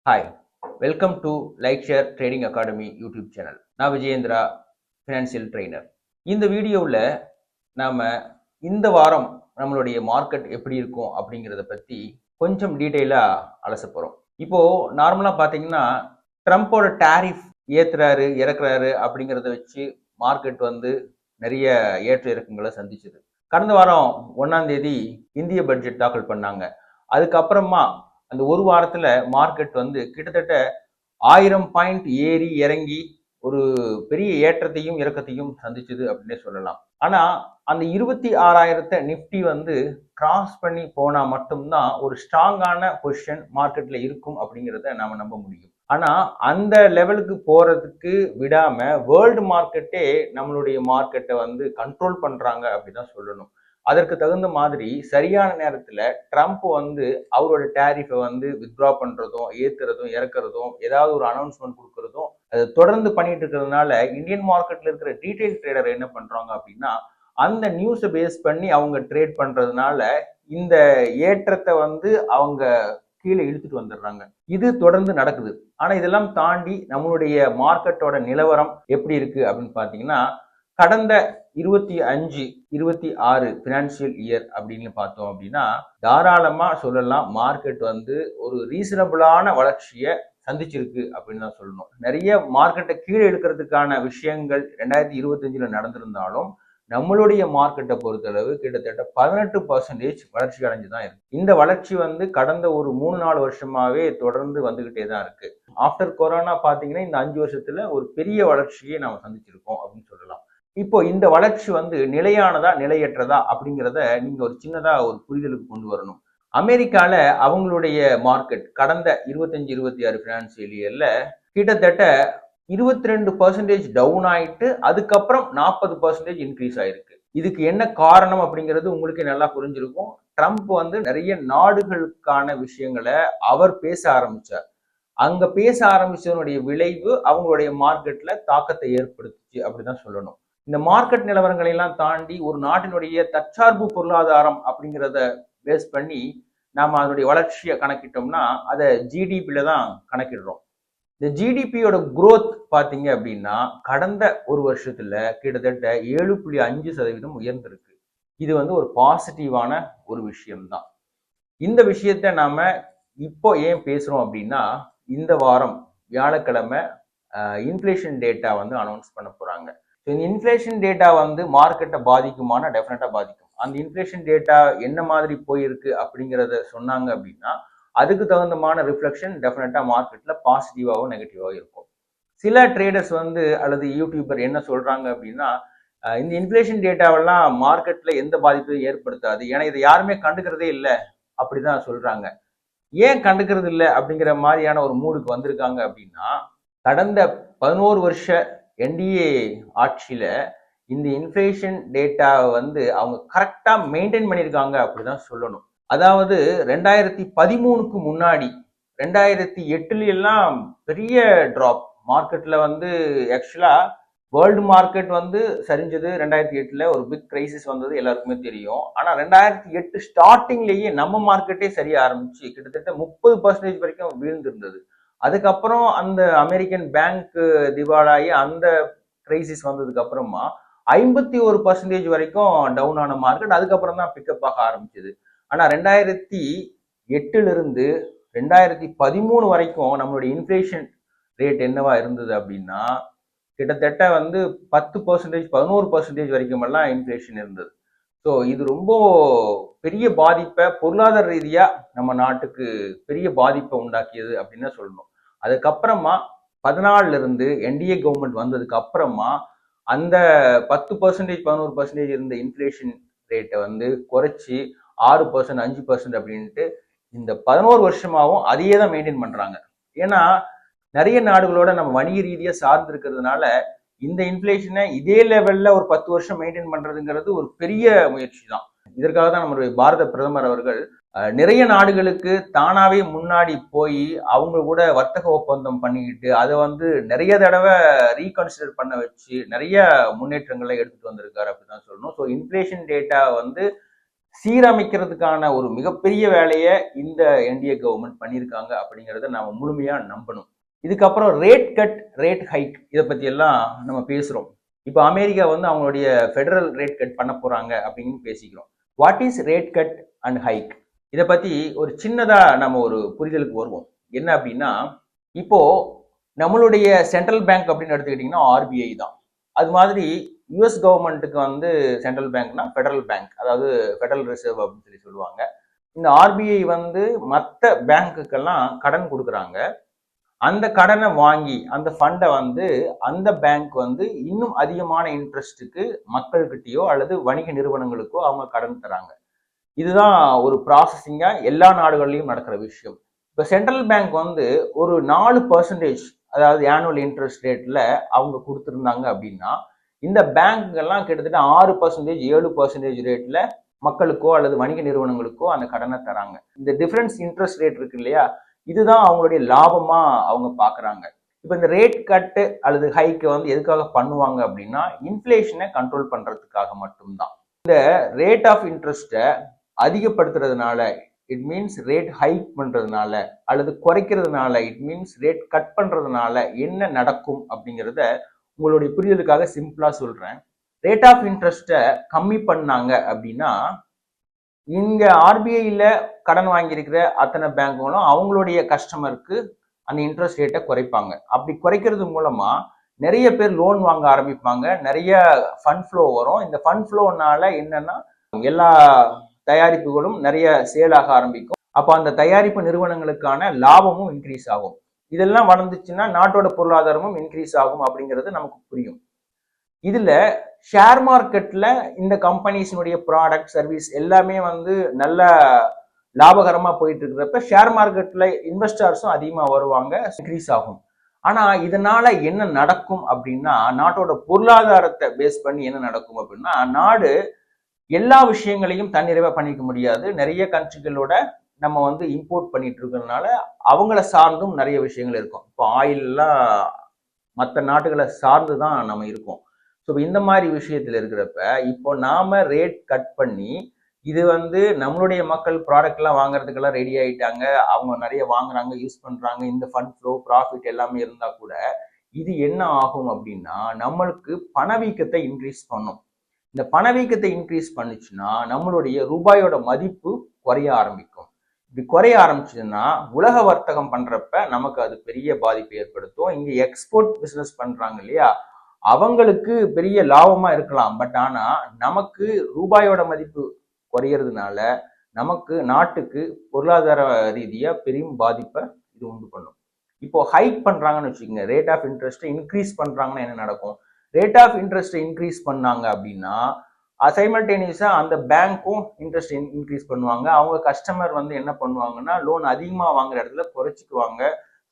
Hi, welcome to like share trading academy YouTube channel. நான் Vijayendra, financial trainer. இந்த வீடியோவில் நாம் இந்த வாரம் நம்மளுடைய மார்க்கெட் எப்படி இருக்கும் அப்படிங்கிறத பற்றி கொஞ்சம் டீட்டெயிலாக அலச போகிறோம். இப்போது நார்மலாக பார்த்தீங்கன்னா ட்ரம்ப்போட டேரிஃப் ஏற்றுறாரு இறக்குறாரு அப்படிங்கிறத வச்சு மார்க்கெட் நிறைய ஏற்ற இறக்கங்களை சந்திச்சுது. கடந்த வாரம் 1ஆம் தேதி இந்திய பட்ஜெட் தாக்கல் பண்ணாங்க. அதுக்கப்புறமா அந்த ஒரு வாரத்துல மார்க்கெட் கிட்டத்தட்ட 1000 பாயிண்ட் ஏறி இறங்கி ஒரு பெரிய ஏற்றத்தையும் இறக்கத்தையும் சந்திச்சது அப்படின்னே சொல்லலாம். ஆனா அந்த 26,000 நிப்டி கிராஸ் பண்ணி போனா மட்டும்தான் ஒரு ஸ்ட்ராங்கான பொசிஷன் மார்க்கெட்ல இருக்கும் அப்படிங்கிறத நாம நம்ப முடியும். ஆனா அந்த லெவலுக்கு போறதுக்கு விடாம வேர்ல்டு மார்க்கெட்டே நம்மளுடைய மார்க்கெட்டை கண்ட்ரோல் பண்றாங்க அப்படிதான் சொல்லணும். அதற்கு தகுந்த மாதிரி சரியான நேரத்துல ட்ரம்ப் அவரோட டேரிஃபை வித்ட்ரா பண்றதும் ஏத்துறதும் இறக்குறதும் ஏதாவது ஒரு அனௌன்ஸ்மெண்ட் கொடுக்கறதும் அதை தொடர்ந்து பண்ணிட்டு இருக்கிறதுனால இந்தியன் மார்க்கெட்ல இருக்கிற டீடைல் ட்ரேடர் என்ன பண்றாங்க அப்படின்னா அந்த நியூஸை பேஸ் பண்ணி அவங்க ட்ரேட் பண்றதுனால இந்த ஏற்றத்தை அவங்க கீழே இழுத்துட்டு வந்துடுறாங்க. இது தொடர்ந்து நடக்குது. ஆனா இதெல்லாம் தாண்டி நம்மளுடைய மார்க்கெட்டோட நிலவரம் எப்படி இருக்கு அப்படின்னு பாத்தீங்கன்னா கடந்த 25, 26 பினான்சியல் இயர் அப்படின்னு பார்த்தோம் அப்படின்னா தாராளமா சொல்லலாம் மார்க்கெட் ஒரு ரீசனபிளான வளர்ச்சியை சந்திச்சிருக்கு அப்படின்னு தான் சொல்லணும். நிறைய மார்க்கெட்டை கீழே எடுக்கிறதுக்கான விஷயங்கள் 2025 நடந்திருந்தாலும் நம்மளுடைய மார்க்கெட்டை பொறுத்தளவு கிட்டத்தட்ட 18% வளர்ச்சி அடைஞ்சுதான் இருக்கு. இந்த வளர்ச்சி கடந்த ஒரு 3-4 வருஷமாவே தொடர்ந்து வந்துகிட்டே தான் இருக்கு. ஆஃப்டர் கொரோனா பாத்தீங்கன்னா இந்த 5 வருஷத்துல ஒரு பெரிய வளர்ச்சியை நாம சந்திச்சிருக்கோம் அப்படின்னு சொல்லலாம். இப்போ இந்த வளர்ச்சி நிலையானதா நிலையற்றதா அப்படிங்கிறத நீங்க ஒரு சின்னதா ஒரு புரிதலுக்கு கொண்டு வரணும். அமெரிக்கால அவங்களுடைய மார்க்கெட் கடந்த 25-26 பினான்சியல் இயர்ல கிட்டத்தட்ட 22% டவுன் ஆயிட்டு அதுக்கப்புறம் 40% இன்க்ரீஸ் ஆயிருக்கு. இதுக்கு என்ன காரணம் அப்படிங்கிறது உங்களுக்கு நல்லா புரிஞ்சிருக்கும். ட்ரம்ப் நிறைய நாடுகளுக்கான விஷயங்களை அவர் பேச ஆரம்பிச்சார். அங்க பேச ஆரம்பிச்சதனுடைய விளைவு அவங்களுடைய மார்க்கெட்ல தாக்கத்தை ஏற்படுத்துச்சு அப்படிதான் சொல்லணும். இந்த மார்க்கெட் நிலவரங்களை எல்லாம் தாண்டி ஒரு நாட்டினுடைய தற்சார்பு பொருளாதாரம் அப்படிங்கிறத பேஸ் பண்ணி நாம அதனுடைய வளர்ச்சியை கணக்கிட்டோம்னா அதை ஜிடிபியில தான் கணக்கிடுறோம். இந்த ஜிடிபியோட குரோத் பாத்தீங்க அப்படின்னா கடந்த ஒரு வருஷத்துல கிட்டத்தட்ட 7.5% உயர்ந்திருக்கு. இது ஒரு பாசிட்டிவான ஒரு விஷயம்தான். இந்த விஷயத்த நாம இப்போ ஏன் பேசுறோம் அப்படின்னா இந்த வாரம் வியாழக்கிழமை இன்ஃபிளேஷன் டேட்டா அனௌன்ஸ் பண்ண போறாங்க. இந்த இன்ஃபிளேஷன் டேட்டா மார்க்கெட்டை பாதிக்குமானா டெஃபினட்டா பாதிக்கும். அந்த இன்ஃபிளேஷன் டேட்டா என்ன மாதிரி போயிருக்கு அப்படிங்கிறத சொன்னாங்க அப்படின்னா அதுக்கு தகுந்தமான ரிஃப்ளெக்ஷன் டெஃபினட்டா மார்க்கெட்ல பாசிட்டிவாவோ நெகட்டிவாவோ இருக்கும். சில ட்ரேடர்ஸ் அல்லது யூடியூபர் என்ன சொல்றாங்க அப்படின்னா இந்த இன்ஃபிளேஷன் டேட்டாவெல்லாம் மார்க்கெட்ல எந்த பாதிப்பையும் ஏற்படுத்தாது, ஏன்னா இதை யாருமே கண்டுக்கிறதே இல்லை அப்படிதான் சொல்றாங்க. ஏன் கண்டுக்கிறது இல்லை அப்படிங்கிற மாதிரியான ஒரு மூடுக்கு வந்திருக்காங்க அப்படின்னா கடந்த 11 வருஷ என்டிஏ ஆட்சியில இந்த இன்ஃபிளேஷன் டேட்டாவை அவங்க கரெக்டா மெயின்டைன் பண்ணியிருக்காங்க அப்படிதான் சொல்லணும். அதாவது 2013க்கு முன்னாடி 2008 எல்லாம் பெரிய டிராப் மார்க்கெட்ல ஆக்சுவலா வேர்ல்டு மார்க்கெட் சரிஞ்சது 2008 ஒரு பிக் கிரைசிஸ் வந்தது எல்லாருக்குமே தெரியும். ஆனா 2008 ஸ்டார்டிங்லேயே நம்ம மார்க்கெட்டே சரிய ஆரம்பிச்சு கிட்டத்தட்ட 30% வரைக்கும் வீழ்ந்திருந்தது. அதுக்கப்புறம் அந்த அமெரிக்கன் பேங்க் திவாலாகி அந்த கிரைசிஸ் வந்ததுக்கு அப்புறமா 51% வரைக்கும் டவுன் ஆன மார்க்கெட் அதுக்கப்புறம் தான் பிக்கப் ஆக ஆரம்பிச்சது. ஆனா 2008 இருந்து 2013 வரைக்கும் நம்மளுடைய இன்ஃபிளேஷன் ரேட் என்னவா இருந்தது அப்படின்னா கிட்டத்தட்ட 10%, 11% வரைக்கும் எல்லாம் இன்ஃபிளேஷன் இருந்தது. ஸோ இது ரொம்ப பெரிய பாதிப்பை பொருளாதார ரீதியா நம்ம நாட்டுக்கு பெரிய பாதிப்பை உண்டாக்கியது அப்படின்னு சொல்லணும். அதுக்கப்புறமா 14 இருந்து என்டிஏ கவர்மெண்ட் வந்ததுக்கு அப்புறமா அந்த 10%, 11% இருந்த இன்ஃபிளேஷன் ரேட்டை குறைச்சி 6%, 5% அப்படின்ட்டு இந்த 11 வருஷமாவும் அதையே தான் மெயின்டைன் பண்றாங்க. ஏன்னா நிறைய நாடுகளோட நம்ம வணிக ரீதியா சார்ந்து இருக்கிறதுனால இந்த இன்ஃபிளேஷனை இதே லெவல்ல ஒரு 10 வருஷம் மெயின்டைன் பண்றதுங்கிறது ஒரு பெரிய முயற்சி தான். இதற்காக தான் நம்மளுடைய பாரத பிரதமர் அவர்கள் நிறைய நாடுகளுக்கு தானாவே முன்னாடி போய் அவங்க கூட வர்த்தக ஒப்பந்தம் பண்ணிக்கிட்டு அதை நிறைய தடவை ரீகன்சிடர் பண்ண வச்சு நிறைய முன்னேற்றங்களை எடுத்துட்டு வந்திருக்காரு அப்படிதான் சொல்லணும். ஸோ இன்ஃபிளேஷன் டேட்டா சீரமைக்கிறதுக்கான ஒரு மிகப்பெரிய வேலையை இந்த என்டிஏ கவர்மெண்ட் பண்ணியிருக்காங்க அப்படிங்கிறத நாம முழுமையா நம்பணும். இதுக்கப்புறம் ரேட் கட், ரேட் ஹைக் இதை பத்தி எல்லாம் நம்ம பேசுறோம். இப்போ அமெரிக்கா வந்து அவங்களுடைய ஃபெடரல் ரேட் கட் பண்ண போறாங்க அப்படின்னு பேசிக்கிறோம். What is rate cut and hike? இதை பத்தி ஒரு சின்னதா நம்ம ஒரு புரிதலுக்கு வருவோம். என்ன அப்படின்னா, இப்போ நம்மளுடைய சென்ட்ரல் பேங்க் அப்படின்னு எடுத்துக்கிட்டிங்கன்னா ஆர்பிஐ தான். அது மாதிரி யுஎஸ் கவர்மெண்ட்டுக்கு வந்து சென்ட்ரல் பேங்க்னா ஃபெடரல் பேங்க், அதாவது ஃபெடரல் ரிசர்வ் அப்படின்னு சொல்லி சொல்லுவாங்க. இந்த ஆர்பிஐ வந்து மற்ற பேங்க்குக்கெல்லாம் கடன் கொடுக்குறாங்க. அந்த கடனை வாங்கி அந்த ஃபண்டை வந்து அந்த பேங்க் வந்து இன்னும் அதிகமான இன்ட்ரெஸ்ட்டுக்கு மக்கள்கிட்டயோ அல்லது வணிக நிறுவனங்களுக்கோ அவங்க கடன் தராங்க. இதுதான் ஒரு ப்ராசஸிங்கா எல்லா நாடுகள்லையும் நடக்கிற விஷயம். இப்போ சென்ட்ரல் பேங்க் வந்து ஒரு 4%, அதாவது ஆனுவல் இன்ட்ரெஸ்ட் ரேட்ல அவங்க கொடுத்துருந்தாங்க அப்படின்னா, இந்த பேங்க் கிட்டத்தட்ட 6%, 7% ரேட்ல மக்களுக்கோ அல்லது வணிக நிறுவனங்களுக்கோ அந்த கடனை தராங்க. இந்த டிஃபரன்ஸ் இன்ட்ரெஸ்ட் ரேட் இருக்கு இல்லையா, இதுதான் அவங்களுடைய லாபமா அவங்க பாக்குறாங்க. இப்போ இந்த ரேட் கட்டு அல்லது ஹைக்கு வந்து எதுக்காக பண்ணுவாங்க அப்படின்னா, இன்ஃபிளேஷனை கண்ட்ரோல் பண்றதுக்காக மட்டும்தான். இந்த ரேட் ஆஃப் இன்ட்ரெஸ்ட்டை அதிகப்படுத்துறதுனால, இட் மீன்ஸ் ரேட் ஹைக் பண்றதுனால அல்லது குறைக்கிறதுனால, இட் மீன்ஸ் ரேட் கட் பண்றதுனால என்ன நடக்கும் அப்படிங்கிறத உங்களுடைய புரிதலுக்காக சிம்பிளா சொல்றேன். ரேட் ஆஃப் இன்ட்ரெஸ்ட்டை கம்மி பண்ணாங்க அப்படின்னா, இங்க ஆர்பிஐல கடன் வாங்கியிருக்கிற அத்தனை பேங்க்குகளும் அவங்களுடைய கஸ்டமருக்கு அந்த இன்ட்ரெஸ்ட் ரேட்டை குறைப்பாங்க. அப்படி குறைக்கிறது மூலமா நிறைய பேர் லோன் வாங்க ஆரம்பிப்பாங்க, நிறைய ஃபண்ட் ஃப்ளோ வரும். இந்த ஃபண்ட் ஃப்ளோனால என்னன்னா, எல்லா தயாரிப்புகளும் நிறைய சேல் ஆக ஆரம்பிக்கும். அப்போ அந்த தயாரிப்பு நிறுவனங்களுக்கான லாபமும் இன்க்ரீஸ் ஆகும். இதெல்லாம் வளர்ந்துச்சுன்னா நாட்டோட பொருளாதாரமும் இன்க்ரீஸ் ஆகும் அப்படிங்கிறது நமக்கு புரியும். இதுல ஷேர் மார்க்கெட்ல இந்த கம்பெனிஸினுடைய ப்ராடக்ட், சர்வீஸ் எல்லாமே வந்து நல்ல லாபகரமா போயிட்டு இருக்கிறப்ப ஷேர் மார்க்கெட்ல இன்வெஸ்டர்ஸும் அதிகமா வருவாங்க, இன்க்ரீஸ் ஆகும். ஆனா இதனால என்ன நடக்கும் அப்படின்னா, நாட்டோட பொருளாதாரத்தை பேஸ் பண்ணி என்ன நடக்கும் அப்படின்னா, நாடு எல்லா விஷயங்களையும் தன்னிறைவா பண்ணிக்க முடியாது. நிறைய கண்ட்ரிகளோட நம்ம வந்து இம்போர்ட் பண்ணிட்டு இருக்கிறதுனால அவங்கள சார்ந்தும் நிறைய விஷயங்கள் இருக்கும். இப்போ ஆயில்லாம் மற்ற நாட்டுகளை சார்ந்து தான் நம்ம இருக்கோம். ஸோ இந்த மாதிரி விஷயத்துல இருக்கிறப்ப இப்போ நாம ரேட் கட் பண்ணி, இது வந்து நம்மளுடைய மக்கள் ப்ராடக்ட்லாம் வாங்குறதுக்கெல்லாம் ரெடி ஆயிட்டாங்க, அவங்க நிறைய வாங்குறாங்க, யூஸ் பண்றாங்க, இந்த ஃபண்ட் ஃப்ளோ ப்ராஃபிட் எல்லாமே இருந்தா கூட இது என்ன ஆகும் அப்படின்னா, நம்மளுக்கு பணவீக்கத்தை இன்க்ரீஸ் பண்ணும். இந்த பணவீக்கத்தை இன்க்ரீஸ் பண்ணுச்சுன்னா நம்மளுடைய ரூபாயோட மதிப்பு குறைய ஆரம்பிக்கும். இப்படி குறைய ஆரம்பிச்சதுன்னா உலக வர்த்தகம் பண்றப்ப நமக்கு அது பெரிய பாதிப்பை ஏற்படுத்தும். இங்க எக்ஸ்போர்ட் பிசினஸ் பண்றாங்க இல்லையா, அவங்களுக்கு பெரிய லாபமா இருக்கலாம். பட் ஆனா நமக்கு ரூபாயோட மதிப்பு குறையறதுனால நமக்கு நாட்டுக்கு பொருளாதார ரீதியா பெரும் பாதிப்பை இது உண்டு பண்ணும். இப்போ ஹைக் பண்றாங்கன்னு வச்சுக்கோங்க, ரேட் ஆஃப் இன்ட்ரெஸ்ட் இன்க்ரீஸ் பண்றாங்கன்னா என்ன நடக்கும்? ரேட் ஆஃப் இன்ட்ரெஸ்ட் இன்க்ரீஸ் பண்ணாங்க அப்படின்னா சைமல்டேனியஸா அந்த பேங்க்கும் இன்ட்ரெஸ்ட் இன்க்ரீஸ் பண்ணுவாங்க. அவங்க கஸ்டமர் வந்து என்ன பண்ணுவாங்கன்னா, லோன் அதிகமா வாங்குற இடத்துல குறைச்சிக்குவாங்க.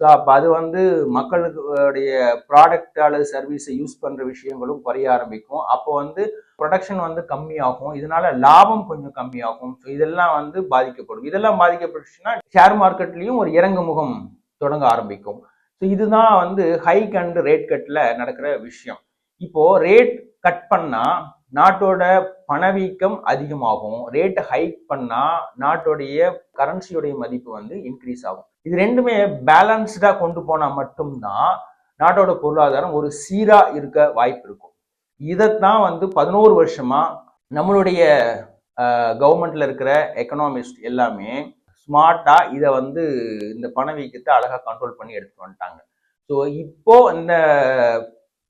ஸோ அப்போ அது வந்து மக்களுடைய ப்ராடக்ட் அல்லது சர்வீஸை யூஸ் பண்ற விஷயங்களும் குறைய ஆரம்பிக்கும். அப்போ வந்து ப்ரொடக்ஷன் வந்து கம்மியாகும். இதனால லாபம் கொஞ்சம் கம்மியாகும். ஸோ இதெல்லாம் வந்து பாதிக்கப்படும். இதெல்லாம் பாதிக்கப்பட்டுச்சுன்னா ஷேர் மார்க்கெட்லயும் ஒரு இறங்கு முகம் தொடங்க ஆரம்பிக்கும். ஸோ இதுதான் வந்து ஹைக் அண்ட் ரேட் கட்ல நடக்கிற விஷயம். இப்போ ரேட் கட் பண்ணா நாட்டோட பணவீக்கம் அதிகமாகும், ரேட் ஹைக் பண்ணா நாட்டோடைய கரன்சியோடைய மதிப்பு வந்து இன்க்ரீஸ் ஆகும். இது ரெண்டுமே பேலன்ஸ்டா கொண்டு போனா மட்டும்தான் நாட்டோட பொருளாதாரம் ஒரு சீரா இருக்க வாய்ப்பு இருக்கும். இதைத்தான் வந்து 11 வருஷமா நம்மளுடைய கவர்மெண்ட்ல இருக்கிற எக்கனாமிஸ்ட் எல்லாமே ஸ்மார்ட்டா இதை வந்து இந்த பணவீக்கத்தை அழகா கண்ட்ரோல் பண்ணி எடுத்துட்டு வந்துட்டாங்க. ஸோ இப்போ இந்த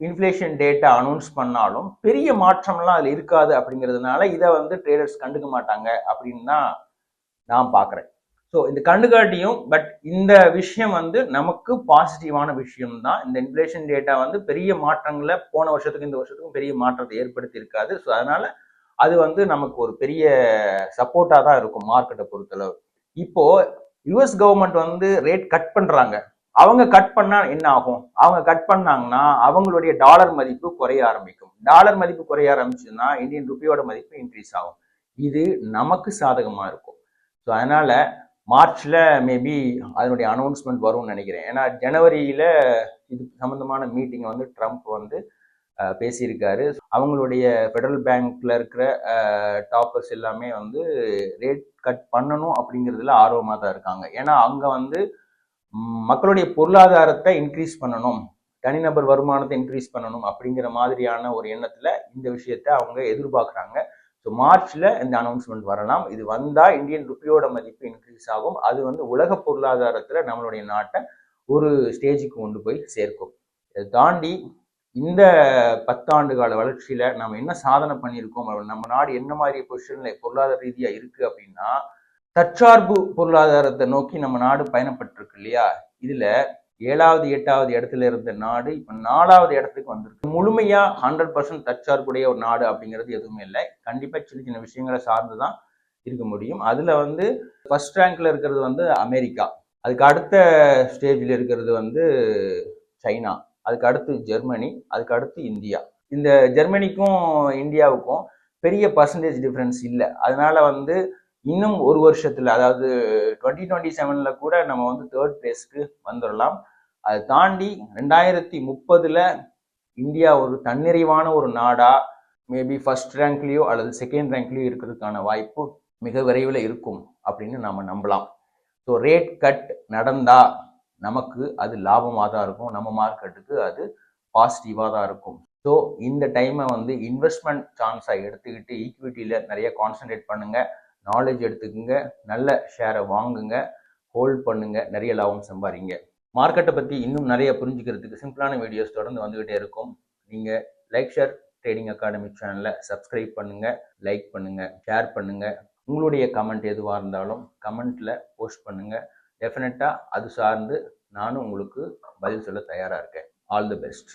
இன்ஃப்ளேஷன் டேட்டா அனௌன்ஸ் பண்ணாலும் பெரிய மாற்றம்லாம் அதில் இருக்காது அப்படிங்கிறதுனால இதை வந்து ட்ரேடர்ஸ் கண்டுக்க மாட்டாங்க அப்படின்னு தான் நான் பார்க்குறேன். ஸோ இந்த கண்டுகாட்டியும் பட் இந்த விஷயம் வந்து நமக்கு பாசிட்டிவான விஷயம் தான். இந்த இன்ஃப்ளேஷன் டேட்டா வந்து பெரிய மாற்றங்களை போன வருஷத்துக்கும் இந்த வருஷத்துக்கும் பெரிய மாற்றத்தை ஏற்படுத்தி இருக்காது. ஸோ அதனால அது வந்து நமக்கு ஒரு பெரிய சப்போர்ட்டாக தான் இருக்கும் மார்க்கெட்டை பொறுத்தளவு. இப்போ யுஎஸ் கவர்மெண்ட் வந்து ரேட் கட் பண்றாங்க. அவங்க கட் பண்ணா என்ன ஆகும்? அவங்க கட் பண்ணாங்கன்னா அவங்களுடைய டாலர் மதிப்பு குறைய ஆரம்பிக்கும். டாலர் மதிப்பு குறைய ஆரம்பிச்சுன்னா இந்தியன் ருப்பியோட மதிப்பு இன்க்ரீஸ் ஆகும். இது நமக்கு சாதகமா இருக்கும். ஸோ அதனால மார்ச்ல மேபி அதனுடைய அனௌன்ஸ்மெண்ட் வரும்னு நினைக்கிறேன். ஏன்னா ஜனவரியில இது சம்பந்தமான மீட்டிங் வந்து ட்ரம்ப் வந்து பேசியிருக்காரு. அவங்களுடைய ஃபெடரல் பேங்க்ல இருக்கிற டாப்பர்ஸ் எல்லாமே வந்து ரேட் கட் பண்ணணும் அப்படிங்கிறதுல ஆர்வமாக தான் இருக்காங்க. ஏன்னா அங்கே வந்து மக்களுடைய பொருளாதாரத்தை இன்க்ரீஸ் பண்ணணும், தனிநபர் வருமானத்தை இன்க்ரீஸ் பண்ணணும் அப்படிங்கிற மாதிரியான ஒரு எண்ணத்துல இந்த விஷயத்த அவங்க எதிர்பார்க்குறாங்க. ஸோ மார்ச்ல இந்த அனௌன்ஸ்மெண்ட் வரலாம். இது வந்தா இந்தியன் ருப்பியோட மதிப்பு இன்க்ரீஸ் ஆகும். அது வந்து உலக பொருளாதாரத்துல நம்மளுடைய நாட்டை ஒரு ஸ்டேஜுக்கு கொண்டு போய் சேர்க்கும். இதை தாண்டி இந்த 10 ஆண்டு கால வளர்ச்சியில நம்ம என்ன சாதனை பண்ணியிருக்கோம், நம்ம நாடு என்ன மாதிரி பொசிஷன்ல பொருளாதார ரீதியா இருக்கு அப்படின்னா, தற்சார்பு பொருளாதாரத்தை நோக்கி நம்ம நாடு பயணப்பட்டிருக்கு இல்லையா? இதுல 7வது 8வது இடத்துல இருந்த நாடு இப்ப 4வது இடத்துக்கு வந்திருக்கு. முழுமையா 100% தற்சார்புடைய ஒரு நாடு அப்படிங்கிறது எதுவுமே இல்லை. கண்டிப்பா சின்ன சின்ன விஷயங்களை சார்ந்துதான் இருக்க முடியும். அதுல வந்து ஃபர்ஸ்ட் ரேங்க்ல இருக்கிறது வந்து அமெரிக்கா, அதுக்கு அடுத்த ஸ்டேஜில் இருக்கிறது வந்து சைனா, அதுக்கு அடுத்து ஜெர்மனி, அதுக்கு அடுத்து இந்தியா. இந்த ஜெர்மனிக்கும் இந்தியாவுக்கும் பெரிய பர்சன்டேஜ் டிஃபரன்ஸ் இல்லை. அதனால வந்து இன்னும் ஒரு வருஷத்துல, அதாவது 2027ல கூட நம்ம வந்து 3rd பிளேஸ்க்கு வந்துடலாம். அதை தாண்டி 2030ல இந்தியா ஒரு தன்னிறைவான ஒரு நாடா மேபி ஃபர்ஸ்ட் ரேங்க்லயோ அல்லது செகண்ட் ரேங்க்லயோ இருக்கிறதுக்கான வாய்ப்பு மிக விரைவில் இருக்கும் அப்படின்னு நாம நம்பலாம். ஸோ ரேட் கட் நடந்தா நமக்கு அது லாபமாக தான் இருக்கும், நம்ம மார்க்கெட்டுக்கு அது பாசிட்டிவாக தான் இருக்கும். ஸோ இந்த டைமை வந்து இன்வெஸ்ட்மெண்ட் சான்ஸாக எடுத்துக்கிட்டு ஈக்விட்டியில் நிறைய கான்சன்ட்ரேட் பண்ணுங்க, நாலேஜ் எடுத்துக்கோங்க, நல்ல ஷேரை வாங்குங்க, ஹோல்ட் பண்ணுங்க, நிறைய லாபம் சம்பாதிங்க. மார்க்கெட்டை பற்றி இன்னும் நிறைய புரிஞ்சுக்கிறதுக்கு சிம்பிளான வீடியோஸ் தொடர்ந்து வந்துகிட்டே இருக்கும். நீங்கள் லைக் ஷேர் ட்ரேடிங் அகாடமி சேனலை சப்ஸ்கிரைப் பண்ணுங்க, லைக் பண்ணுங்க, ஷேர் பண்ணுங்க. உங்களுடைய கமெண்ட் எதுவாக இருந்தாலும் கமெண்ட்ல போஸ்ட் பண்ணுங்க. டெஃபினட்டா அது சார்ந்து நானும் உங்களுக்கு பதில் சொல்ல தயாரா இருக்கேன். All the best.